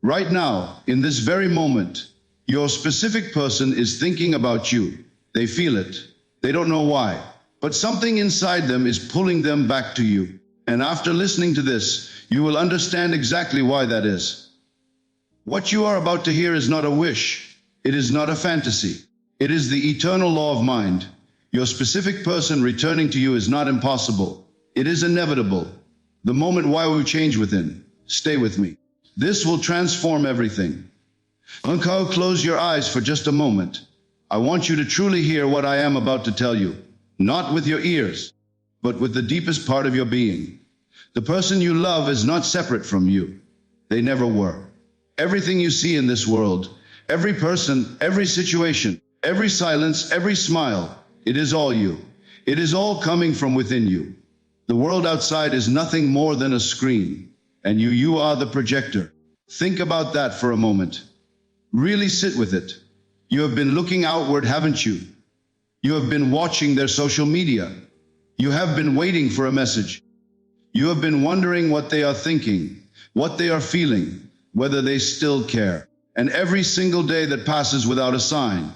Right now, in this very moment, your specific person is thinking about you. They feel it. They don't know why, but something inside them is pulling them back to you. And after listening to this, you will understand exactly why that is. What you are about to hear is not a wish. It is not a fantasy. It is the eternal law of mind. Your specific person returning to you is not impossible. It is inevitable. The moment why we change within. Stay with me. This will transform everything. Unkao, close your eyes for just a moment. I want you to truly hear what I am about to tell you. Not with your ears, but with the deepest part of your being. The person you love is not separate from you. They never were. Everything you see in this world, every person, every situation, every silence, every smile, it is all you. It is all coming from within you. The world outside is nothing more than a screen, and you are the projector. Think about that for a moment. Really sit with it. You have been looking outward, haven't you? You have been watching their social media. You have been waiting for a message. You have been wondering what they are thinking, what they are feeling, whether they still care. And every single day that passes without a sign,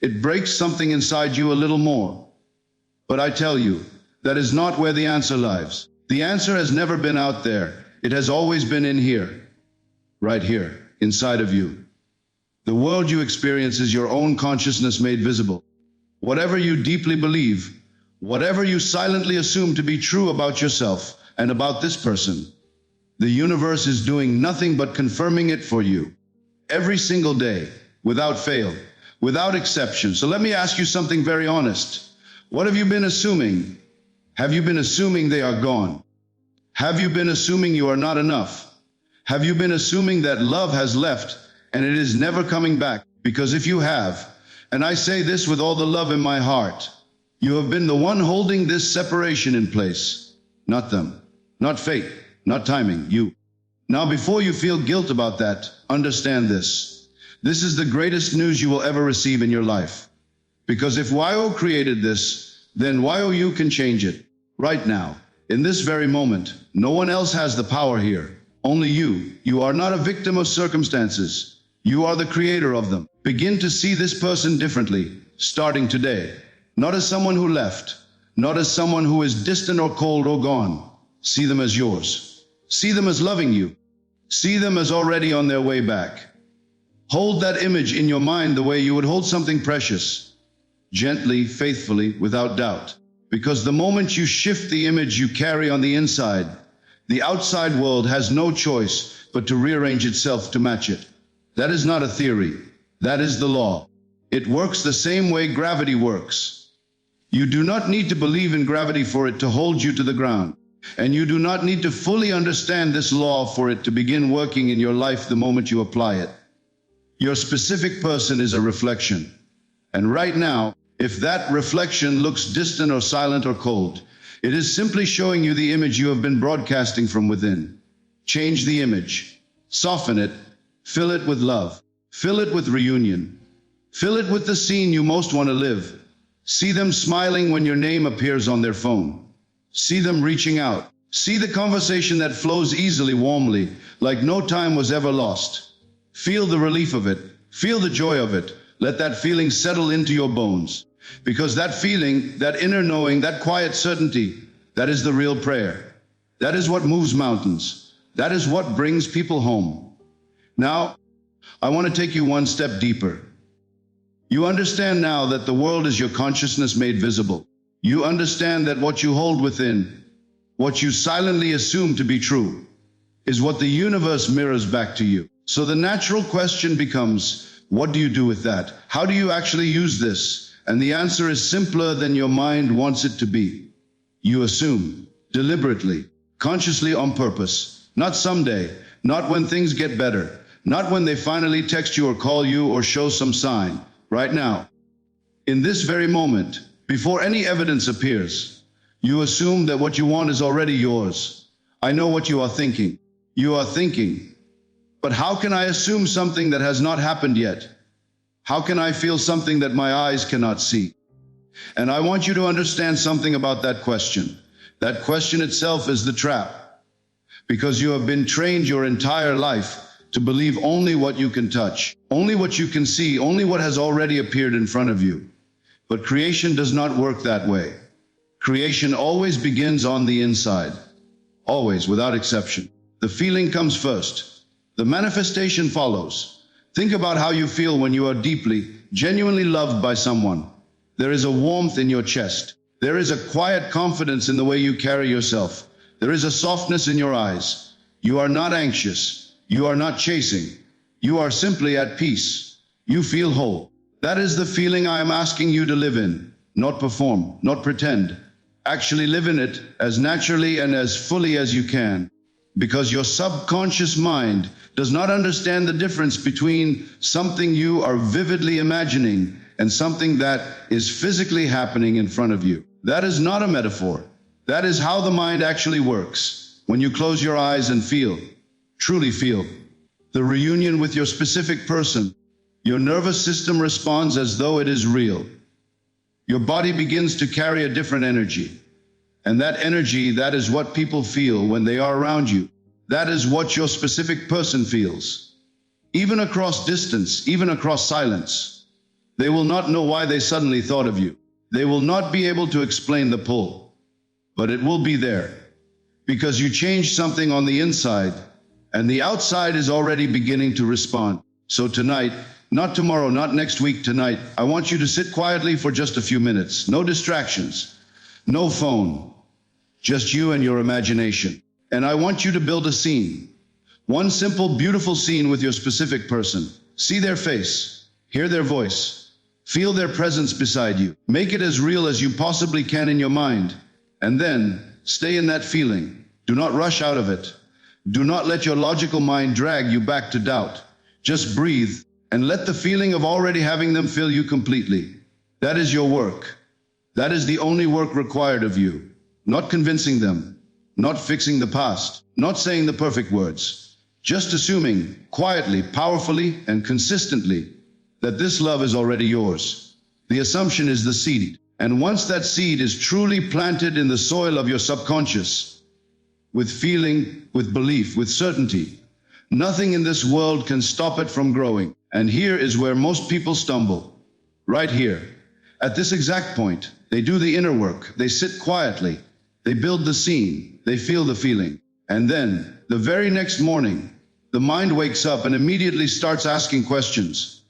it breaks something inside you a little more. But I tell you, that is not where the answer lies. The answer has never been out there. It has always been in here. Right here, inside of you. The world you experience is your own consciousness made visible. Whatever you deeply believe, whatever you silently assume to be true about yourself and about this person, the universe is doing nothing but confirming it for you. Every single day, without fail, without exception. So let me ask you something very honest. What have you been assuming? Have you been assuming they are gone? Have you been assuming you are not enough? Have you been assuming that love has left and it is never coming back? Because if you have, and I say this with all the love in my heart, you have been the one holding this separation in place. Not them, not fate, not timing, you. Now before you feel guilt about that, understand this. This is the greatest news you will ever receive in your life. Because if YO created this, then YOU can change it. Right now, in this very moment, no one else has the power here. Only you. You are not a victim of circumstances. You are the creator of them. Begin to see this person differently, starting today. Not as someone who left, not as someone who is distant or cold or gone. See them as yours. See them as loving you. See them as already on their way back. Hold that image in your mind the way you would hold something precious. Gently, faithfully, without doubt. Because the moment you shift the image you carry on the inside, the outside world has no choice but to rearrange itself to match it. That is not a theory. That is the law. It works the same way gravity works. You do not need to believe in gravity for it to hold you to the ground. And you do not need to fully understand this law for it to begin working in your life the moment you apply it. Your specific person is a reflection. And right now, if that reflection looks distant or silent or cold, it is simply showing you the image you have been broadcasting from within. Change the image. Soften it. Fill it with love. Fill it with reunion. Fill it with the scene you most want to live. See them smiling when your name appears on their phone. See them reaching out. See the conversation that flows easily, warmly, like no time was ever lost. Feel the relief of it. Feel the joy of it. Let that feeling settle into your bones. Because that feeling, that inner knowing, that quiet certainty, that is the real prayer. That is what moves mountains. That is what brings people home. Now, I want to take you one step deeper. You understand now that the world is your consciousness made visible. You understand that what you hold within, what you silently assume to be true, is what the universe mirrors back to you. So the natural question becomes, what do you do with that? How do you actually use this? And the answer is simpler than your mind wants it to be. You assume, deliberately, consciously, on purpose. Not someday, not when things get better, not when they finally text you or call you or show some sign. Right now, in this very moment, before any evidence appears, you assume that what you want is already yours. I know what you are thinking. You are thinking, but how can I assume something that has not happened yet? How can I feel something that my eyes cannot see? And I want you to understand something about that question. That question itself is the trap. Because you have been trained your entire life to believe only what you can touch, only what you can see, only what has already appeared in front of you. But creation does not work that way. Creation always begins on the inside. Always, without exception. The feeling comes first. The manifestation follows. Think about how you feel when you are deeply, genuinely loved by someone. There is a warmth in your chest. There is a quiet confidence in the way you carry yourself. There is a softness in your eyes. You are not anxious. You are not chasing. You are simply at peace. You feel whole. That is the feeling I am asking you to live in. Not perform, not pretend. Actually live in it as naturally and as fully as you can. Because your subconscious mind does not understand the difference between something you are vividly imagining and something that is physically happening in front of you. That is not a metaphor. That is how the mind actually works. When you close your eyes and feel, truly feel, the reunion with your specific person, your nervous system responds as though it is real. Your body begins to carry a different energy. And that energy, that is what people feel when they are around you. That is what your specific person feels. Even across distance, even across silence. They will not know why they suddenly thought of you. They will not be able to explain the pull. But it will be there. Because you changed something on the inside, and the outside is already beginning to respond. So tonight, not tomorrow, not next week, tonight, I want you to sit quietly for just a few minutes. No distractions. No phone. Just you and your imagination. And I want you to build a scene. One simple, beautiful scene with your specific person. See their face. Hear their voice. Feel their presence beside you. Make it as real as you possibly can in your mind. And then, stay in that feeling. Do not rush out of it. Do not let your logical mind drag you back to doubt. Just breathe and let the feeling of already having them fill you completely. That is your work. That is the only work required of you. Not convincing them, not fixing the past, not saying the perfect words. Just assuming, quietly, powerfully, and consistently, that this love is already yours. The assumption is the seed. And once that seed is truly planted in the soil of your subconscious, with feeling, with belief, with certainty, nothing in this world can stop it from growing. And here is where most people stumble. Right here. At this exact point, they do the inner work. They sit quietly. They build the scene. They feel the feeling. And then, the very next morning, the mind wakes up and immediately starts asking questions.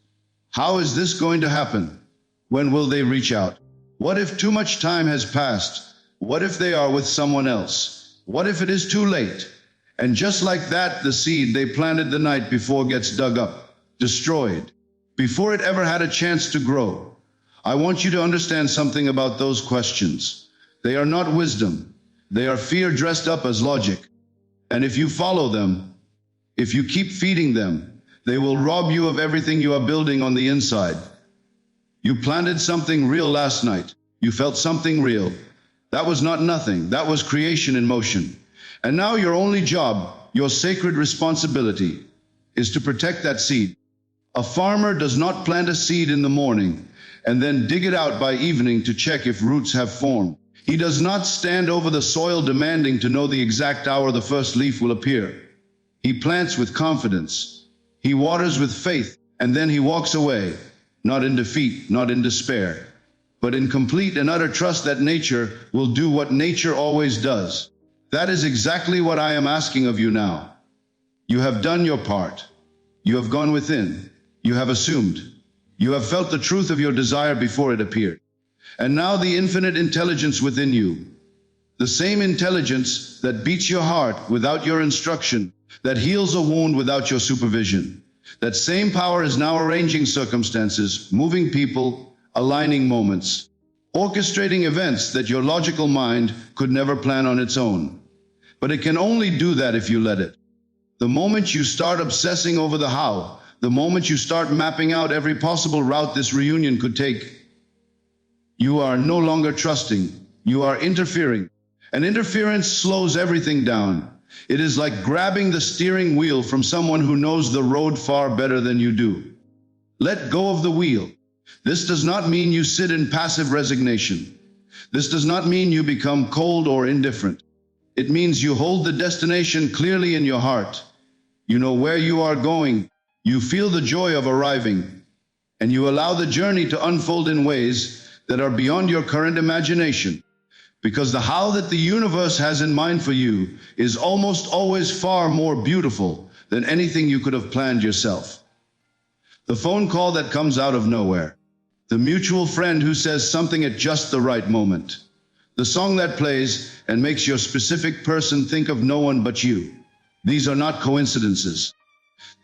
How is this going to happen? When will they reach out? What if too much time has passed? What if they are with someone else? What if it is too late? And just like that, the seed they planted the night before gets dug up, destroyed, before it ever had a chance to grow. I want you to understand something about those questions. They are not wisdom. They are fear dressed up as logic. And if you follow them, if you keep feeding them, they will rob you of everything you are building on the inside. You planted something real last night. You felt something real. That was not nothing. That was creation in motion. And now your only job, your sacred responsibility, is to protect that seed. A farmer does not plant a seed in the morning and then dig it out by evening to check if roots have formed. He does not stand over the soil demanding to know the exact hour the first leaf will appear. He plants with confidence. He waters with faith, and then he walks away, not in defeat, not in despair, but in complete and utter trust that nature will do what nature always does. That is exactly what I am asking of you now. You have done your part. You have gone within. You have assumed. You have felt the truth of your desire before it appeared. And now the infinite intelligence within you, the same intelligence that beats your heart without your instruction, that heals a wound without your supervision, that same power is now arranging circumstances, moving people, aligning moments, orchestrating events that your logical mind could never plan on its own. But it can only do that if you let it. The moment you start obsessing over the how, the moment you start mapping out every possible route this reunion could take, you are no longer trusting, you are interfering. And interference slows everything down. It is like grabbing the steering wheel from someone who knows the road far better than you do. Let go of the wheel. This does not mean you sit in passive resignation. This does not mean you become cold or indifferent. It means you hold the destination clearly in your heart. You know where you are going. You feel the joy of arriving, and you allow the journey to unfold in ways that are beyond your current imagination. Because the how that the universe has in mind for you is almost always far more beautiful than anything you could have planned yourself. The phone call that comes out of nowhere. The mutual friend who says something at just the right moment. The song that plays and makes your specific person think of no one but you. These are not coincidences.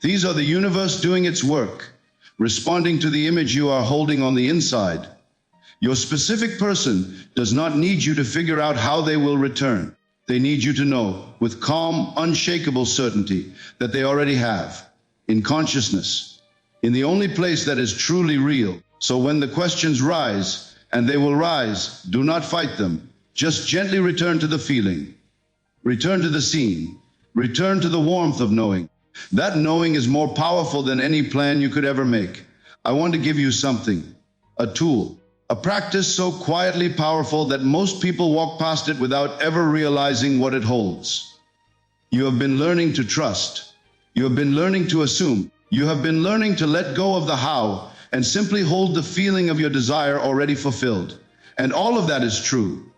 These are the universe doing its work, responding to the image you are holding on the inside. Your specific person does not need you to figure out how they will return. They need you to know, with calm, unshakable certainty, that they already have, in consciousness, in the only place that is truly real. So when the questions rise, and they will rise, do not fight them. Just gently return to the feeling. Return to the scene. Return to the warmth of knowing. That knowing is more powerful than any plan you could ever make. I want to give you something, a tool. A practice so quietly powerful that most people walk past it without ever realizing what it holds. You have been learning to trust. You have been learning to assume. You have been learning to let go of the how and simply hold the feeling of your desire already fulfilled. And all of that is true.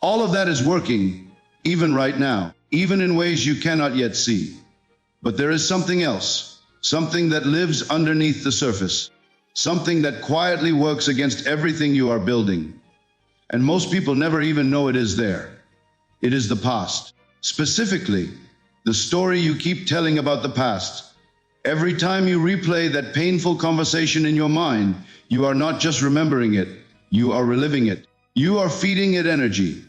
All of that is working, even right now, even in ways you cannot yet see. But there is something else, something that lives underneath the surface. Something that quietly works against everything you are building. And most people never even know it is there. It is the past. Specifically, the story you keep telling about the past. Every time you replay that painful conversation in your mind, you are not just remembering it, you are reliving it. You are feeding it energy.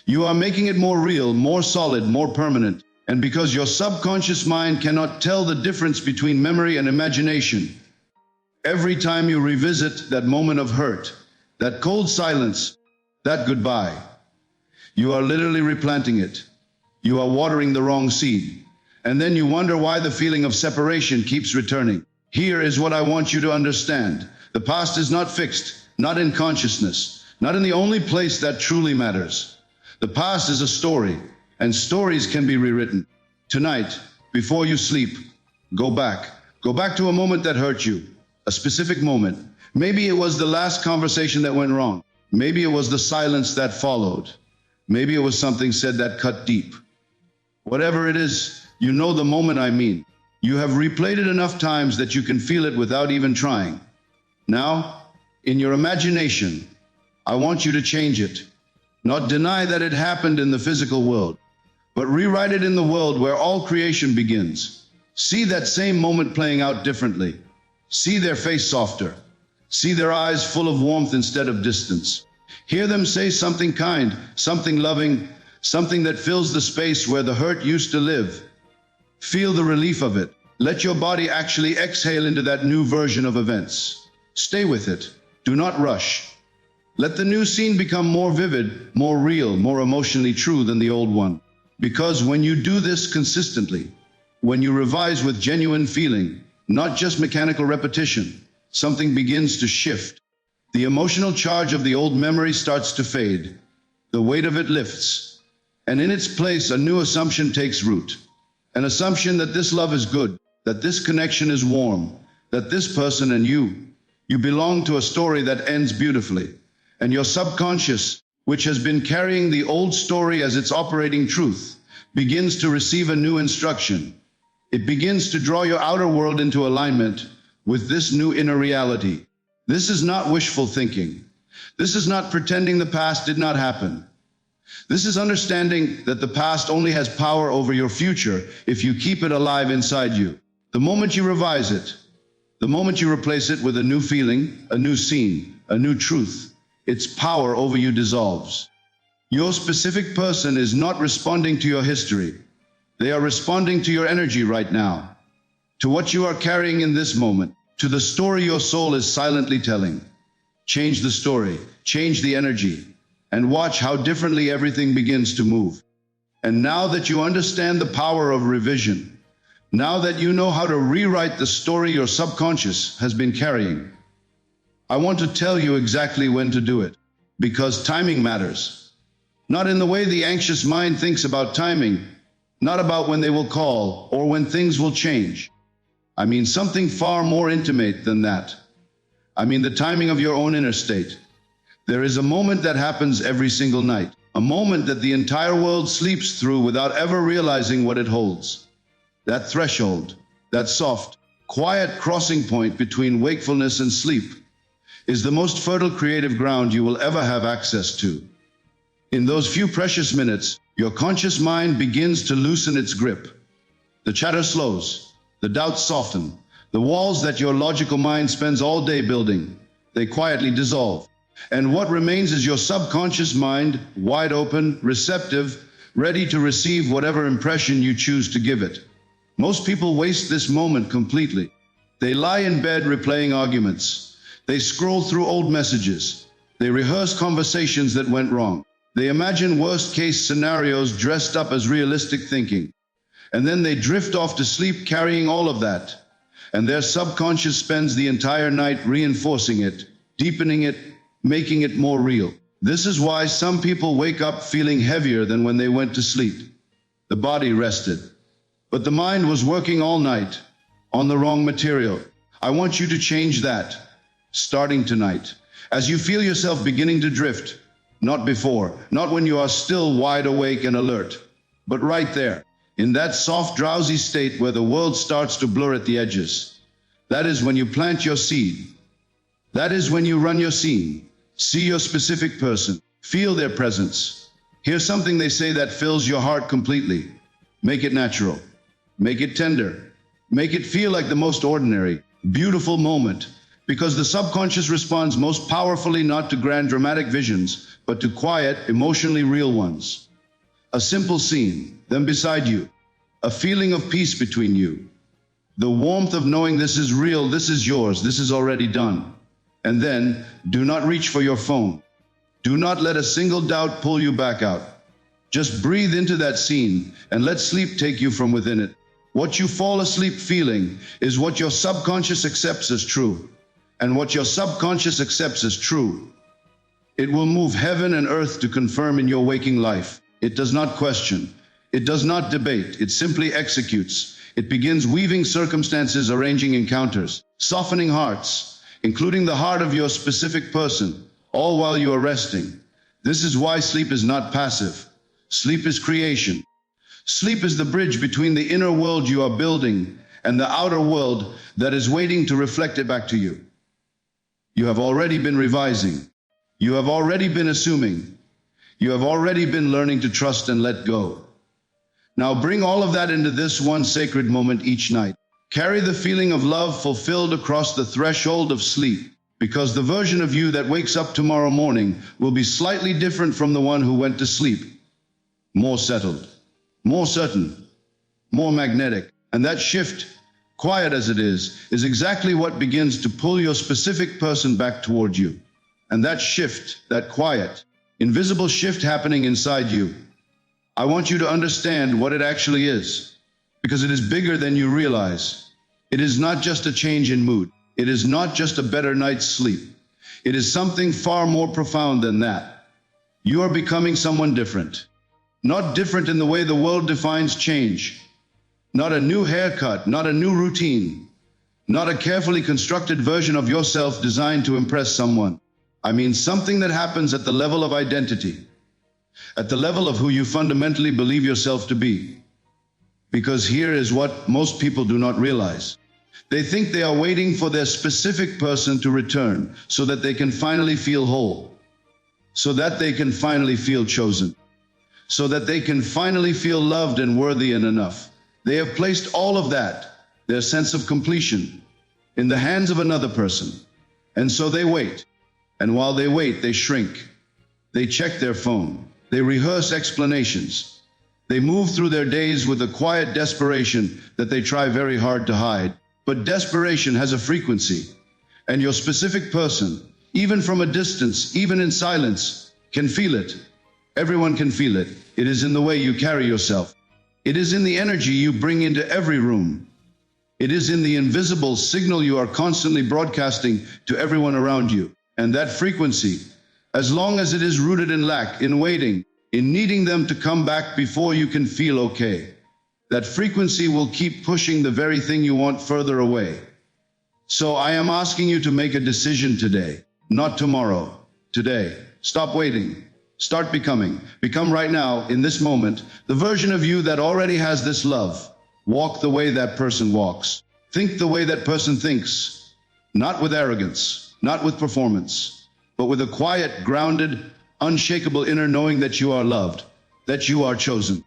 You are making it more real, more solid, more permanent. And because your subconscious mind cannot tell the difference between memory and imagination, every time you revisit that moment of hurt, that cold silence, that goodbye, you are literally replanting it. You are watering the wrong seed. And then you wonder why the feeling of separation keeps returning. Here is what I want you to understand. The past is not fixed, not in consciousness, not in the only place that truly matters. The past is a story, and stories can be rewritten. Tonight, before you sleep, go back. Go back to a moment that hurt you. A specific moment. Maybe it was the last conversation that went wrong. Maybe it was the silence that followed. Maybe it was something said that cut deep. Whatever it is, you know the moment I mean. You have replayed it enough times that you can feel it without even trying. Now, in your imagination, I want you to change it. Not deny that it happened in the physical world, but rewrite it in the world where all creation begins. See that same moment playing out differently. See their face softer. See their eyes full of warmth instead of distance. Hear them say something kind, something loving, something that fills the space where the hurt used to live. Feel the relief of it. Let your body actually exhale into that new version of events. Stay with it. Do not rush. Let the new scene become more vivid, more real, more emotionally true than the old one. Because when you do this consistently, when you revise with genuine feeling, not just mechanical repetition, something begins to shift. The emotional charge of the old memory starts to fade. The weight of it lifts. And in its place, a new assumption takes root. An assumption that this love is good, that this connection is warm, that this person and you belong to a story that ends beautifully. And your subconscious, which has been carrying the old story as its operating truth, begins to receive a new instruction. It begins to draw your outer world into alignment with this new inner reality. This is not wishful thinking. This is not pretending the past did not happen. This is understanding that the past only has power over your future if you keep it alive inside you. The moment you revise it, the moment you replace it with a new feeling, a new scene, a new truth, its power over you dissolves. Your specific person is not responding to your history. They are responding to your energy right now, to what you are carrying in this moment, to the story your soul is silently telling. Change the story, change the energy, and watch how differently everything begins to move. And now that you understand the power of revision, now that you know how to rewrite the story your subconscious has been carrying, I want to tell you exactly when to do it, because timing matters. Not in the way the anxious mind thinks about timing, not about when they will call or when things will change. I mean something far more intimate than that. I mean the timing of your own inner state. There is a moment that happens every single night, a moment that the entire world sleeps through without ever realizing what it holds. That threshold, that soft, quiet crossing point between wakefulness and sleep, is the most fertile creative ground you will ever have access to. In those few precious minutes, your conscious mind begins to loosen its grip. The chatter slows, the doubts soften, the walls that your logical mind spends all day building, they quietly dissolve. And what remains is your subconscious mind, wide open, receptive, ready to receive whatever impression you choose to give it. Most people waste this moment completely. They lie in bed replaying arguments. They scroll through old messages. They rehearse conversations that went wrong. They imagine worst-case scenarios dressed up as realistic thinking. And then they drift off to sleep carrying all of that. And their subconscious spends the entire night reinforcing it, deepening it, making it more real. This is why some people wake up feeling heavier than when they went to sleep. The body rested, but the mind was working all night on the wrong material. I want you to change that, starting tonight. As you feel yourself beginning to drift, not before, not when you are still wide awake and alert, but right there, in that soft, drowsy state where the world starts to blur at the edges. That is when you plant your seed. That is when you run your scene. See your specific person. Feel their presence. Hear something they say that fills your heart completely. Make it natural. Make it tender. Make it feel like the most ordinary, beautiful moment. Because the subconscious responds most powerfully not to grand dramatic visions, but to quiet, emotionally real ones. A simple scene, them beside you. A feeling of peace between you. The warmth of knowing this is real, this is yours, this is already done. And then, do not reach for your phone. Do not let a single doubt pull you back out. Just breathe into that scene and let sleep take you from within it. What you fall asleep feeling is what your subconscious accepts as true. And what your subconscious accepts as true, it will move heaven and earth to confirm in your waking life. It does not question. It does not debate. It simply executes. It begins weaving circumstances, arranging encounters, softening hearts, including the heart of your specific person, all while you are resting. This is why sleep is not passive. Sleep is creation. Sleep is the bridge between the inner world you are building and the outer world that is waiting to reflect it back to you. You have already been revising. You have already been assuming. You have already been learning to trust and let go. Now bring all of that into this one sacred moment each night. Carry the feeling of love fulfilled across the threshold of sleep, because the version of you that wakes up tomorrow morning will be slightly different from the one who went to sleep. More settled, more certain, more magnetic. And that shift, quiet as it is exactly what begins to pull your specific person back toward you. And that shift, that quiet, invisible shift happening inside you, I want you to understand what it actually is. Because it is bigger than you realize. It is not just a change in mood. It is not just a better night's sleep. It is something far more profound than that. You are becoming someone different. Not different in the way the world defines change. Not a new haircut, not a new routine. Not a carefully constructed version of yourself designed to impress someone. I mean something that happens at the level of identity. At the level of who you fundamentally believe yourself to be. Because here is what most people do not realize. They think they are waiting for their specific person to return so that they can finally feel whole, so that they can finally feel chosen, so that they can finally feel loved and worthy and enough. They have placed all of that, their sense of completion, in the hands of another person. And so they wait. And while they wait, they shrink. They check their phone. They rehearse explanations. They move through their days with a quiet desperation that they try very hard to hide. But desperation has a frequency, and your specific person, even from a distance, even in silence, can feel it. Everyone can feel it. It is in the way you carry yourself. It is in the energy you bring into every room. It is in the invisible signal you are constantly broadcasting to everyone around you. And that frequency, as long as it is rooted in lack, in waiting, in needing them to come back before you can feel okay, That frequency will keep pushing the very thing you want further away. So I am asking you to make a decision today, not tomorrow, today. Stop waiting. Start becoming. Become right now, in this moment, the version of you that already has this love. Walk the way that person walks. Think the way that person thinks. Not with arrogance, not with performance, but with a quiet, grounded, unshakable inner knowing that you are loved, that you are chosen,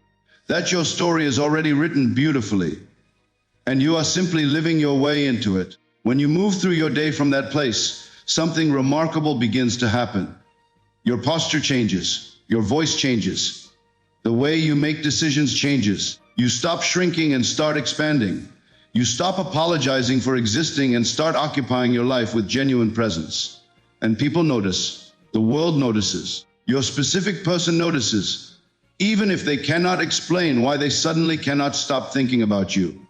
that your story is already written beautifully, and you are simply living your way into it. When you move through your day from that place, something remarkable begins to happen. Your posture changes, your voice changes, the way you make decisions changes. You stop shrinking and start expanding. You stop apologizing for existing and start occupying your life with genuine presence. And people notice, the world notices, your specific person notices, even if they cannot explain why they suddenly cannot stop thinking about you.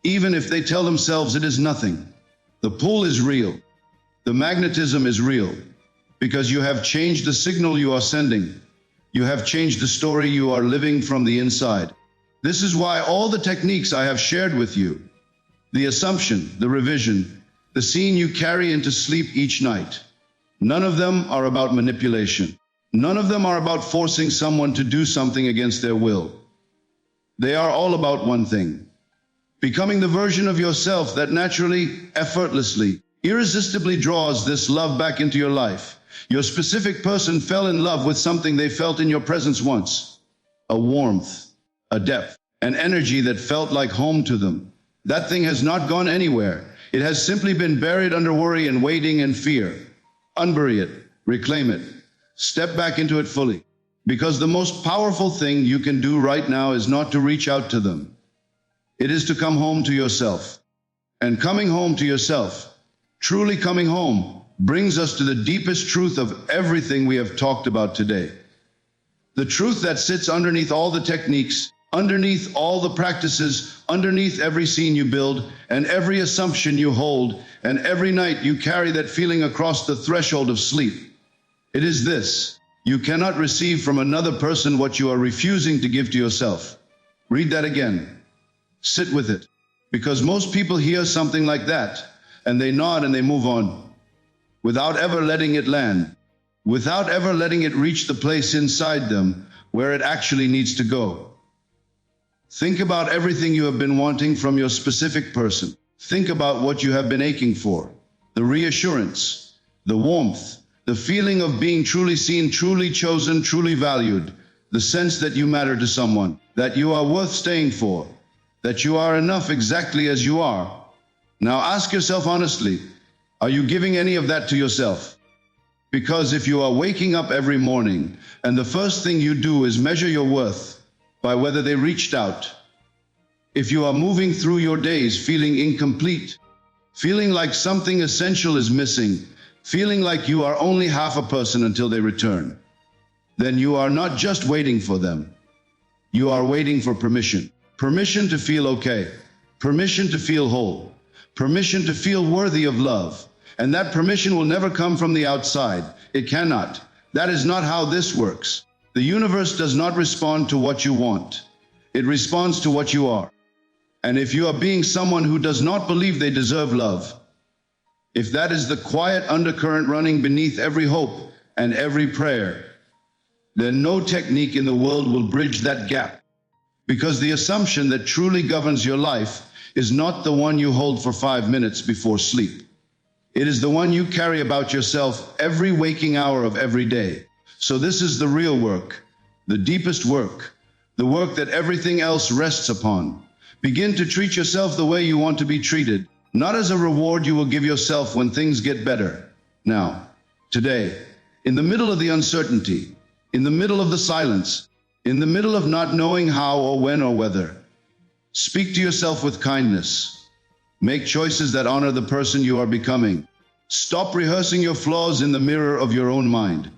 Even if they tell themselves it is nothing. The pull is real. The magnetism is real. Because you have changed the signal you are sending. You have changed the story you are living from the inside. This is why all the techniques I have shared with you, the assumption, the revision, the scene you carry into sleep each night, none of them are about manipulation. None of them are about forcing someone to do something against their will. They are all about one thing: becoming the version of yourself that naturally, effortlessly, irresistibly draws this love back into your life. Your specific person fell in love with something they felt in your presence once. A warmth, a depth, an energy that felt like home to them. That thing has not gone anywhere. It has simply been buried under worry and waiting and fear. Unbury it, reclaim it, step back into it fully. Because the most powerful thing you can do right now is not to reach out to them. It is to come home to yourself. And coming home to yourself, truly coming home, brings us to the deepest truth of everything we have talked about today. The truth that sits underneath all the techniques, underneath all the practices, underneath every scene you build, and every assumption you hold, and every night you carry that feeling across the threshold of sleep. It is this: you cannot receive from another person what you are refusing to give to yourself. Read that again. Sit with it. Because most people hear something like that, and they nod and they move on, without ever letting it land, without ever letting it reach the place inside them where it actually needs to go. Think about everything you have been wanting from your specific person. Think about what you have been aching for. The reassurance, the warmth, the feeling of being truly seen, truly chosen, truly valued. The sense that you matter to someone, that you are worth staying for, that you are enough exactly as you are. Now ask yourself honestly, are you giving any of that to yourself? Because if you are waking up every morning and the first thing you do is measure your worth by whether they reached out, if you are moving through your days feeling incomplete, feeling like something essential is missing, feeling like you are only half a person until they return, then you are not just waiting for them. You are waiting for permission. Permission to feel okay. Permission to feel whole. Permission to feel worthy of love. And that permission will never come from the outside. It cannot. That is not how this works. The universe does not respond to what you want. It responds to what you are. And if you are being someone who does not believe they deserve love, if that is the quiet undercurrent running beneath every hope and every prayer, then no technique in the world will bridge that gap. Because the assumption that truly governs your life is not the one you hold for 5 minutes before sleep. It is the one you carry about yourself every waking hour of every day. So this is the real work, the deepest work, the work that everything else rests upon. Begin to treat yourself the way you want to be treated, not as a reward you will give yourself when things get better. Now, today, in the middle of the uncertainty, in the middle of the silence, in the middle of not knowing how or when or whether, speak to yourself with kindness. Make choices that honor the person you are becoming. Stop rehearsing your flaws in the mirror of your own mind.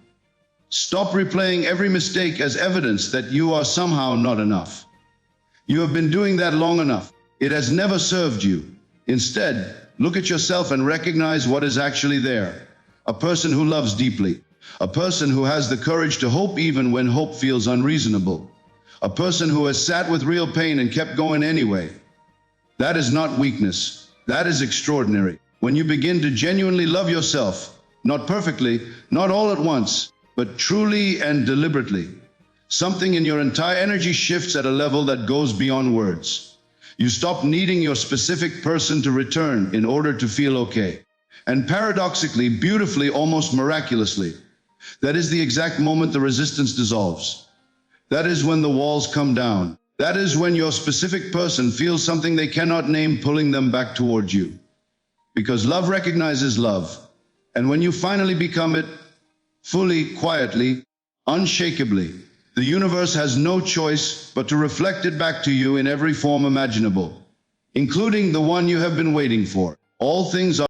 Stop replaying every mistake as evidence that you are somehow not enough. You have been doing that long enough. It has never served you. Instead, look at yourself and recognize what is actually there. A person who loves deeply. A person who has the courage to hope even when hope feels unreasonable. a person who has sat with real pain and kept going anyway. That is not weakness. That is extraordinary. When you begin to genuinely love yourself, not perfectly, not all at once, but truly and deliberately, something in your entire energy shifts at a level that goes beyond words. You stop needing your specific person to return in order to feel okay. And paradoxically, beautifully, almost miraculously, that is the exact moment the resistance dissolves. That is when the walls come down. That is when your specific person feels something they cannot name pulling them back towards you. Because love recognizes love. And when you finally become it, fully, quietly, unshakably, the universe has no choice but to reflect it back to you in every form imaginable, including the one you have been waiting for. All things are